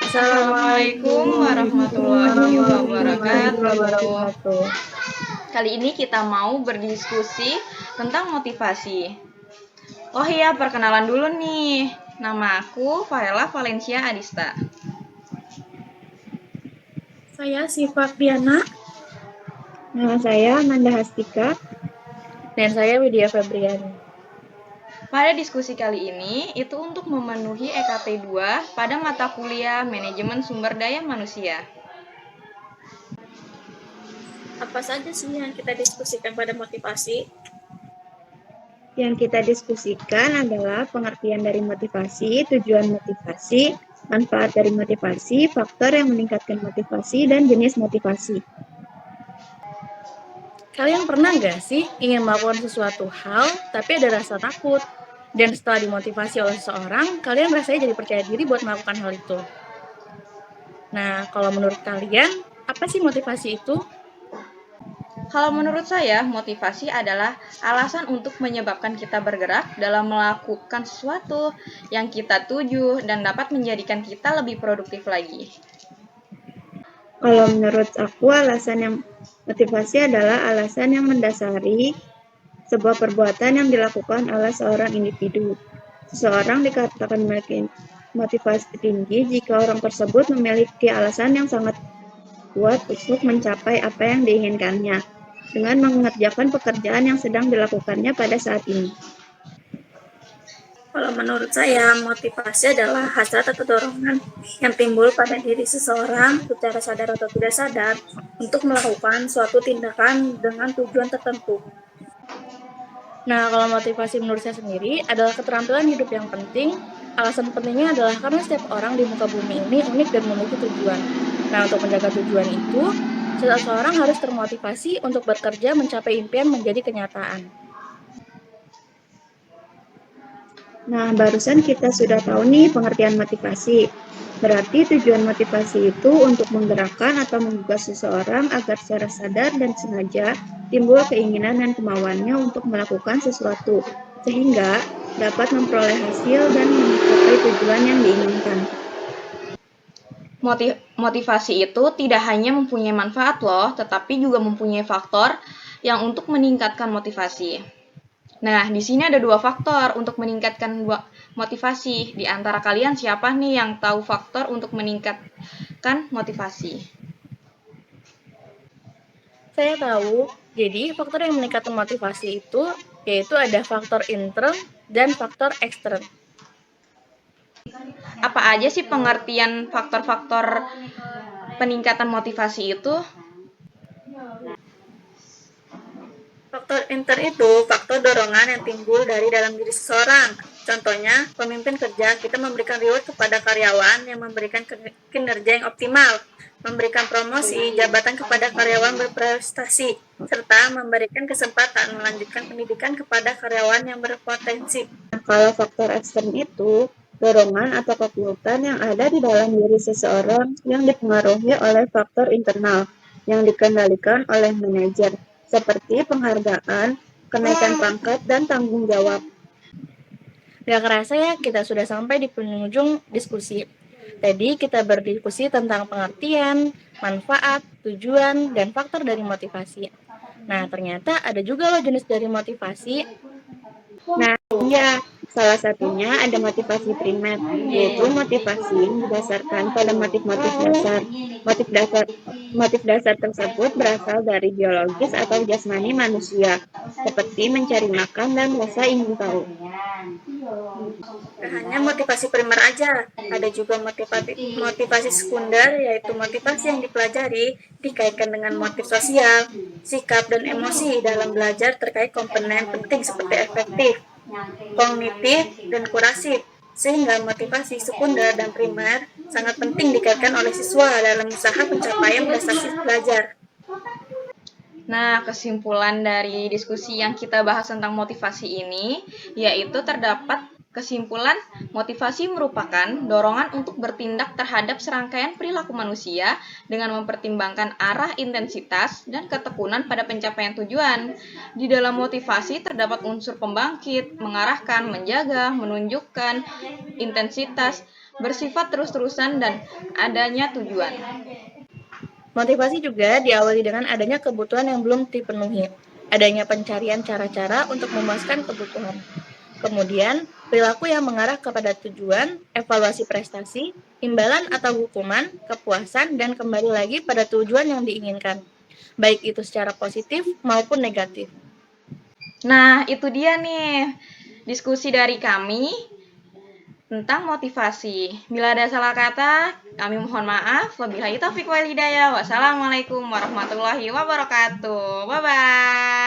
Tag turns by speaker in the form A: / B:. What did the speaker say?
A: Assalamualaikum warahmatullahi wabarakatuh. Kali ini kita mau berdiskusi tentang motivasi. Oh iya, perkenalan dulu nih. Nama aku Farela Valencia Adista.
B: Saya Siva Diana.
C: Nama saya Amanda Hastika.
B: Dan saya Widya Febriani.
A: Pada diskusi kali ini, itu untuk memenuhi EKT 2 pada mata kuliah Manajemen Sumber Daya Manusia.
B: Apa saja sih yang kita diskusikan pada motivasi?
C: Yang kita diskusikan adalah pengertian dari motivasi, tujuan motivasi, manfaat dari motivasi, faktor yang meningkatkan motivasi, dan jenis motivasi.
B: Kalian pernah nggak sih ingin melakukan sesuatu hal, tapi ada rasa takut? Dan setelah dimotivasi oleh seseorang, kalian rasanya jadi percaya diri buat melakukan hal itu. Nah, kalau menurut kalian, apa sih motivasi itu?
A: Kalau menurut saya, motivasi adalah alasan untuk menyebabkan kita bergerak dalam melakukan sesuatu yang kita tuju dan dapat menjadikan kita lebih produktif lagi.
C: Kalau menurut aku, motivasi adalah alasan yang mendasari sebuah perbuatan yang dilakukan oleh seorang individu. Seseorang dikatakan memiliki motivasi tinggi jika orang tersebut memiliki alasan yang sangat kuat untuk mencapai apa yang diinginkannya dengan mengerjakan pekerjaan yang sedang dilakukannya pada saat ini.
B: Kalau menurut saya, motivasi adalah hasrat atau dorongan yang timbul pada diri seseorang secara sadar atau tidak sadar untuk melakukan suatu tindakan dengan tujuan tertentu. Nah, kalau motivasi menurut saya sendiri adalah keterampilan hidup yang penting. Alasan pentingnya adalah karena setiap orang di muka bumi ini unik dan memiliki tujuan. Nah, untuk menjaga tujuan itu, seseorang harus termotivasi untuk bekerja mencapai impian menjadi kenyataan.
C: Nah, barusan kita sudah tahu nih pengertian motivasi. Berarti tujuan motivasi itu untuk menggerakkan atau menggugah seseorang agar secara sadar dan sengaja timbul keinginan dan kemauannya untuk melakukan sesuatu, sehingga dapat memperoleh hasil dan mencapai tujuan yang diinginkan.
A: Motivasi itu tidak hanya mempunyai manfaat loh, tetapi juga mempunyai faktor yang untuk meningkatkan motivasi. Nah, di sini ada 2 faktor untuk meningkatkan motivasi. Di antara kalian siapa nih yang tahu faktor untuk meningkatkan motivasi?
B: Saya tahu, jadi faktor yang meningkatkan motivasi itu yaitu ada faktor intern dan faktor ekstern.
A: Apa aja sih pengertian faktor-faktor peningkatan motivasi itu?
B: Faktor intern itu faktor dorongan yang timbul dari dalam diri seseorang. Contohnya, pemimpin kerja kita memberikan reward kepada karyawan yang memberikan kinerja yang optimal, memberikan promosi jabatan kepada karyawan berprestasi, serta memberikan kesempatan melanjutkan pendidikan kepada karyawan yang berpotensi.
C: Nah, kalau faktor ekstern itu dorongan atau kekuatan yang ada di dalam diri seseorang yang dipengaruhi oleh faktor internal yang dikendalikan oleh manajer, seperti penghargaan, kenaikan pangkat, dan tanggung jawab.
B: Gak kerasa ya, kita sudah sampai di penghujung diskusi. Tadi kita berdiskusi tentang pengertian, manfaat, tujuan, dan faktor dari motivasi. Nah, ternyata ada juga loh jenis dari motivasi.
C: Nah, ya, salah satunya ada motivasi primer, yaitu motivasi yang didasarkan pada motif-motif dasar. Motif dasar tersebut berasal dari biologis atau jasmani manusia, seperti mencari makan dan rasa ingin tahu.
B: Gak hanya motivasi primer aja, ada juga motivasi sekunder, yaitu motivasi yang dipelajari dikaitkan dengan motif sosial, sikap, dan emosi dalam belajar terkait komponen penting seperti efektif, kognitif, dan kurasif. Sehingga motivasi sekunder dan primer sangat penting dikaitkan oleh siswa dalam usaha pencapaian prestasi belajar.
A: Nah, kesimpulan dari diskusi yang kita bahas tentang motivasi ini, yaitu terdapat kesimpulan motivasi merupakan dorongan untuk bertindak terhadap serangkaian perilaku manusia dengan mempertimbangkan arah, intensitas, dan ketekunan pada pencapaian tujuan. Di dalam motivasi terdapat unsur pembangkit, mengarahkan, menjaga, menunjukkan intensitas, bersifat terus-terusan, dan adanya tujuan.
D: Motivasi juga diawali dengan adanya kebutuhan yang belum dipenuhi, adanya pencarian cara-cara untuk memuaskan kebutuhan. Kemudian, perilaku yang mengarah kepada tujuan, evaluasi prestasi, imbalan atau hukuman, kepuasan, dan kembali lagi pada tujuan yang diinginkan, baik itu secara positif maupun negatif.
A: Nah, itu dia nih diskusi dari kami tentang motivasi. Bila ada salah kata, kami mohon maaf. Wabillahi taufiq wal hidayah. Wassalamualaikum warahmatullahi wabarakatuh. Bye-bye.